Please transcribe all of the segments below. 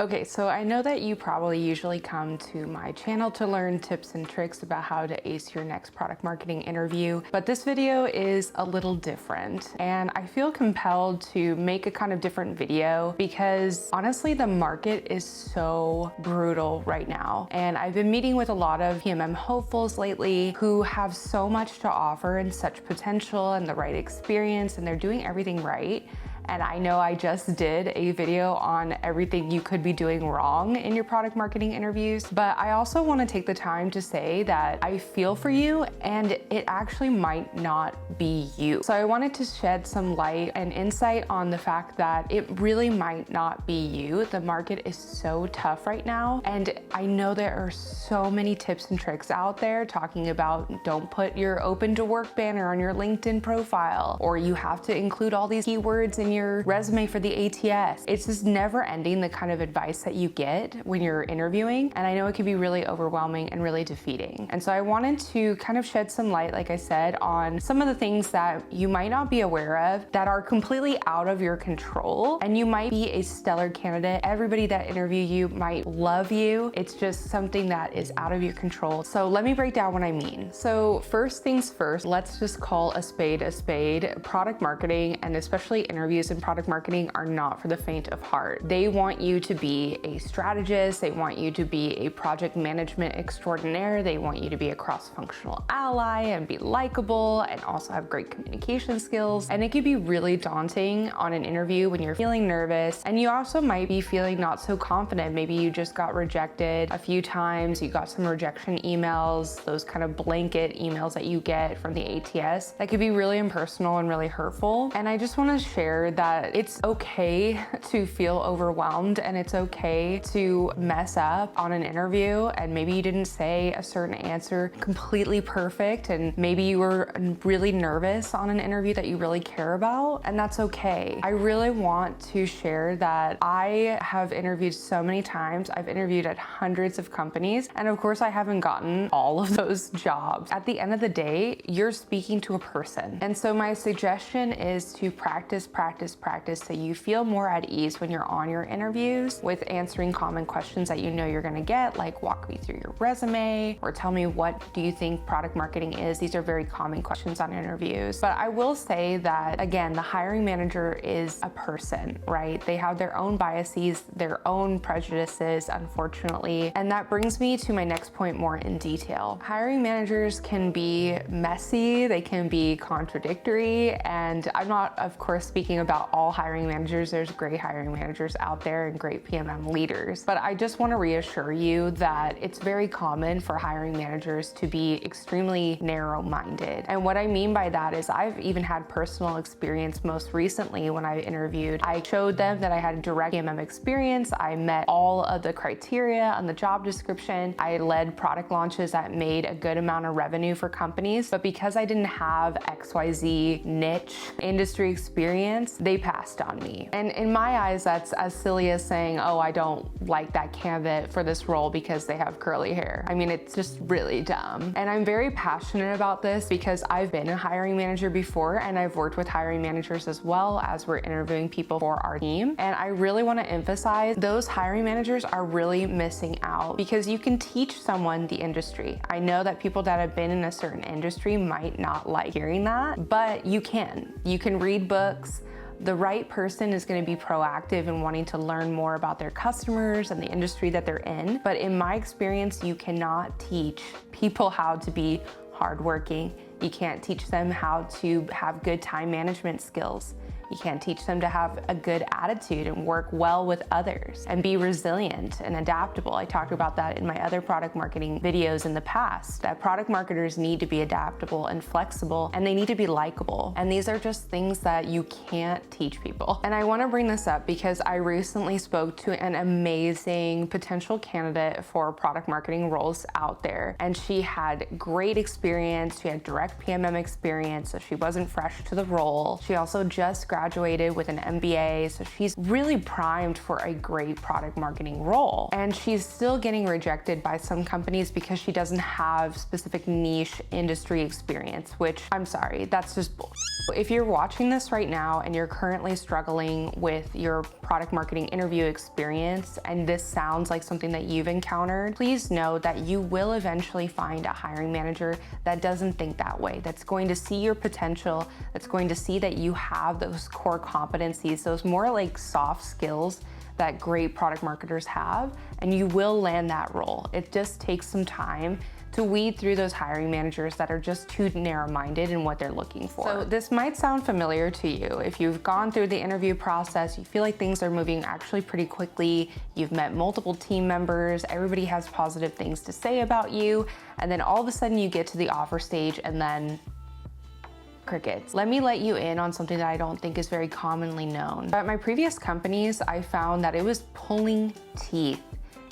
Okay, so I know that you probably usually come to my channel to learn tips and tricks about how to ace your next product marketing interview, but this video is a little different. And I feel compelled to make a kind of different video because honestly, the market is so brutal right now. And I've been meeting with a lot of PMM hopefuls lately who have so much to offer and such potential and the right experience, and they're doing everything right. And I know I just did a video on everything you could be doing wrong in your product marketing interviews, but I also want to take the time to say that I feel for you and it actually might not be you. So I wanted to shed some light and insight on the fact that it really might not be you. The market is so tough right now, and I know there are so many tips and tricks out there talking about don't put your open to work banner on your LinkedIn profile, or you have to include all these keywords in your resume for the ATS. It's just never ending, the kind of advice that you get when you're interviewing. And I know it can be really overwhelming and really defeating. And so I wanted to kind of shed some light, like I said, on some of the things that you might not be aware of that are completely out of your control. And you might be a stellar candidate. Everybody that interview you might love you. It's just something that is out of your control. So let me break down what I mean. So first things first, let's just call a spade a spade. Product marketing, and especially interviews in product marketing, are not for the faint of heart. They want you to be a strategist. They want you to be a project management extraordinaire. They want you to be a cross-functional ally and be likable and also have great communication skills. And it can be really daunting on an interview when you're feeling nervous, and you also might be feeling not so confident. Maybe you just got rejected a few times. You got some rejection emails, those kind of blanket emails that you get from the ATS that could be really impersonal and really hurtful. And I just want to share that it's okay to feel overwhelmed, and it's okay to mess up on an interview, and maybe you didn't say a certain answer completely perfect, and maybe you were really nervous on an interview that you really care about, and that's okay. I really want to share that I have interviewed so many times. I've interviewed at hundreds of companies, and of course I haven't gotten all of those jobs. At the end of the day, you're speaking to a person. And so my suggestion is to practice so you feel more at ease when you're on your interviews with answering common questions that you know you're gonna get, like walk me through your resume, or tell me what do you think product marketing is. These are very common questions on interviews. But I will say that, again, the hiring manager is a person, right? They have their own biases, their own prejudices, unfortunately. And that brings me to my next point more in detail. Hiring managers can be messy, they can be contradictory, and I'm not, of course, speaking about all hiring managers. There's great hiring managers out there and great PMM leaders. But I just want to reassure you that it's very common for hiring managers to be extremely narrow-minded. And what I mean by that is I've even had personal experience most recently when I interviewed. I showed them that I had direct PMM experience. I met all of the criteria on the job description. I led product launches that made a good amount of revenue for companies. But because I didn't have XYZ niche industry experience, they passed on me. And in my eyes, that's as silly as saying, oh, I don't like that candidate for this role because they have curly hair. I mean, it's just really dumb. And I'm very passionate about this because I've been a hiring manager before, and I've worked with hiring managers as well as we're interviewing people for our team. And I really want to emphasize those hiring managers are really missing out because you can teach someone the industry. I know that people that have been in a certain industry might not like hearing that, but you can. You can read books. The right person is going to be proactive in wanting to learn more about their customers and the industry that they're in. But in my experience, you cannot teach people how to be hardworking. You can't teach them how to have good time management skills. You can't teach them to have a good attitude and work well with others and be resilient and adaptable. I talked about that in my other product marketing videos in the past, that product marketers need to be adaptable and flexible, and they need to be likable. And these are just things that you can't teach people. And I want to bring this up because I recently spoke to an amazing potential candidate for product marketing roles out there. And she had great experience. She had direct PMM experience, so she wasn't fresh to the role. She also just graduated graduated with an MBA, so she's really primed for a great product marketing role. And she's still getting rejected by some companies because she doesn't have specific niche industry experience, which I'm sorry, that's just bullshit. If you're watching this right now and you're currently struggling with your product marketing interview experience and this sounds like something that you've encountered, please know that you will eventually find a hiring manager that doesn't think that way, that's going to see your potential, that's going to see that you have those core competencies, those more like soft skills that great product marketers have, and you will land that role. It just takes some time to weed through those hiring managers that are just too narrow-minded in what they're looking for. So this might sound familiar to you. If you've gone through the interview process, you feel like things are moving actually pretty quickly, you've met multiple team members, everybody has positive things to say about you, and then all of a sudden you get to the offer stage and then crickets. Let me let you in on something that I don't think is very commonly known. At my previous companies, I found that it was pulling teeth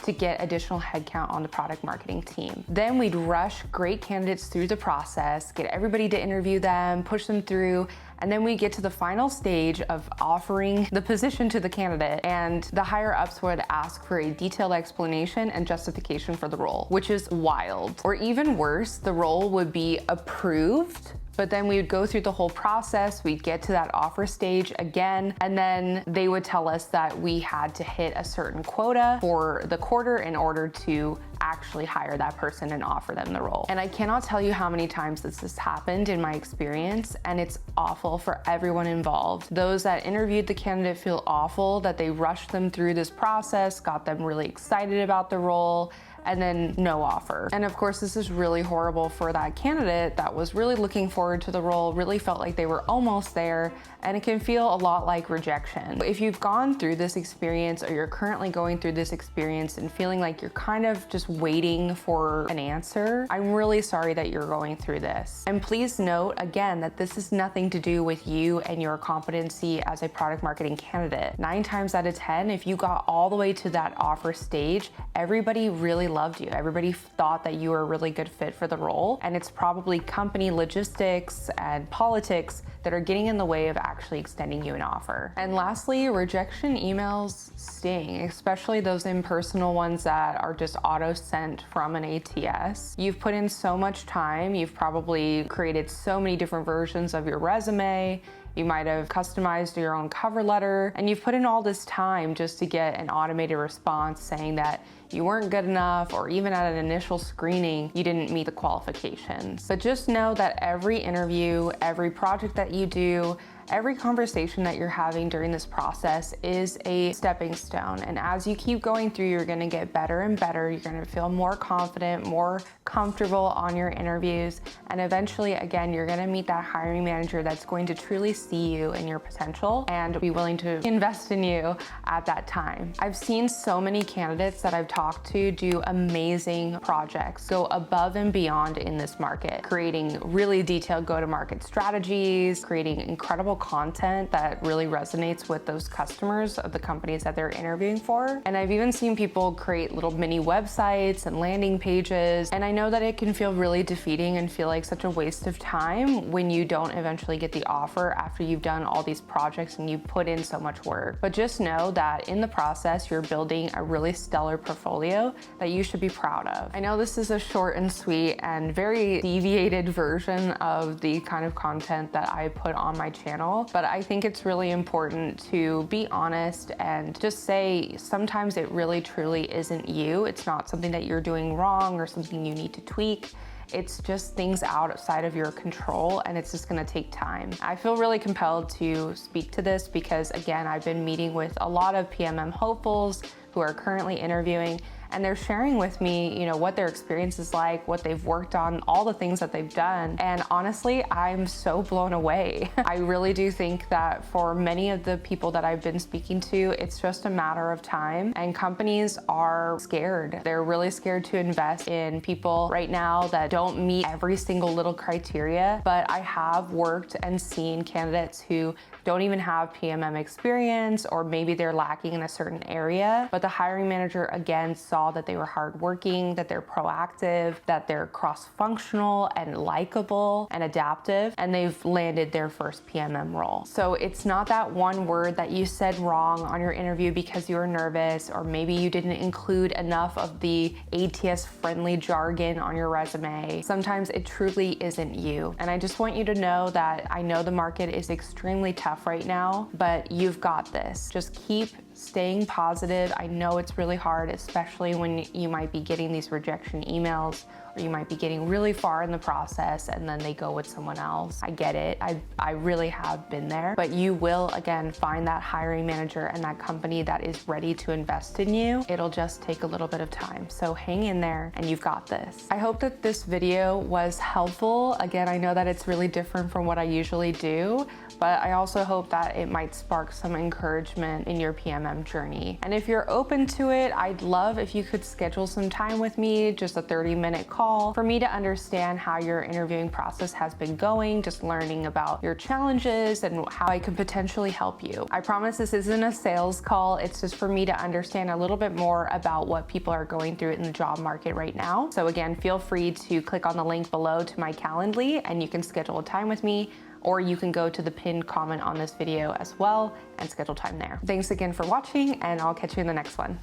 to get additional headcount on the product marketing team. Then we'd rush great candidates through the process, get everybody to interview them, push them through, and then we get to the final stage of offering the position to the candidate, and the higher ups would ask for a detailed explanation and justification for the role, which is wild. Or even worse, the role would be approved, but then we would go through the whole process, we'd get to that offer stage again, and then they would tell us that we had to hit a certain quota for the quarter in order to actually hire that person and offer them the role. And I cannot tell you how many times this has happened in my experience, and it's awful for everyone involved. Those that interviewed the candidate feel awful that they rushed them through this process, got them really excited about the role, and then no offer. And of course, this is really horrible for that candidate that was really looking forward to the role, really felt like they were almost there, and it can feel a lot like rejection. If you've gone through this experience or you're currently going through this experience and feeling like you're kind of just waiting for an answer, I'm really sorry that you're going through this. And please note again that this is nothing to do with you and your competency as a product marketing candidate. 9 times out of 10, if you got all the way to that offer stage, everybody really loved you. Everybody thought that you were a really good fit for the role, and it's probably company logistics and politics that are getting in the way of actually extending you an offer. And lastly, rejection emails sting, especially those impersonal ones that are just auto-sent from an ATS. You've put in so much time, you've probably created so many different versions of your resume, you might have customized your own cover letter, and you've put in all this time just to get an automated response saying that you weren't good enough, or even at an initial screening, you didn't meet the qualifications. But just know that every interview, every project that you do, every conversation that you're having during this process is a stepping stone. And as you keep going through, you're gonna get better and better. You're gonna feel more confident, more comfortable on your interviews. And eventually, again, you're gonna meet that hiring manager that's going to truly see you and your potential and be willing to invest in you at that time. I've seen so many candidates that I've talked to do amazing projects, go above and beyond in this market, creating really detailed go-to-market strategies, creating incredible content that really resonates with those customers of the companies that they're interviewing for. And I've even seen people create little mini websites and landing pages. And I know that it can feel really defeating and feel like such a waste of time when you don't eventually get the offer after you've done all these projects and you put in so much work. But just know that in the process, you're building a really stellar portfolio that you should be proud of. I know this is a short and sweet and very deviated version of the kind of content that I put on my channel, but I think it's really important to be honest and just say sometimes it really truly isn't you. It's not something that you're doing wrong or something you need to tweak. It's just things outside of your control, and it's just gonna take time. I feel really compelled to speak to this because, again, I've been meeting with a lot of PMM hopefuls who are currently interviewing, and they're sharing with me, what their experience is like, what they've worked on, all the things that they've done. And honestly, I'm so blown away. I really do think that for many of the people that I've been speaking to, it's just a matter of time, and companies are scared. They're really scared to invest in people right now that don't meet every single little criteria. But I have worked and seen candidates who don't even have PMM experience, or maybe they're lacking in a certain area, but the hiring manager again saw that they were hardworking, that they're proactive, that they're cross-functional and likable and adaptive, and they've landed their first PMM role. So it's not that one word that you said wrong on your interview because you were nervous, or maybe you didn't include enough of the ATS friendly jargon on your resume. Sometimes it truly isn't you. And I just want you to know that I know the market is extremely tough right now, but you've got this. Just keep staying positive. I know it's really hard, especially when you might be getting these rejection emails, or you might be getting really far in the process and then they go with someone else. I get it. I really have been there, but you will again find that hiring manager and that company that is ready to invest in you. It'll just take a little bit of time. So hang in there and you've got this. I hope that this video was helpful. Again, I know that it's really different from what I usually do, but I also hope that it might spark some encouragement in your PMM journey. And if you're open to it, I'd love if you could schedule some time with me, just a 30-minute call, for me to understand how your interviewing process has been going, just learning about your challenges and how I can potentially help you. I promise this isn't a sales call. It's just for me to understand a little bit more about what people are going through in the job market right now. So again, feel free to click on the link below to my Calendly and you can schedule a time with me, or you can go to the pinned comment on this video as well and schedule time there. Thanks again for watching, and I'll catch you in the next one.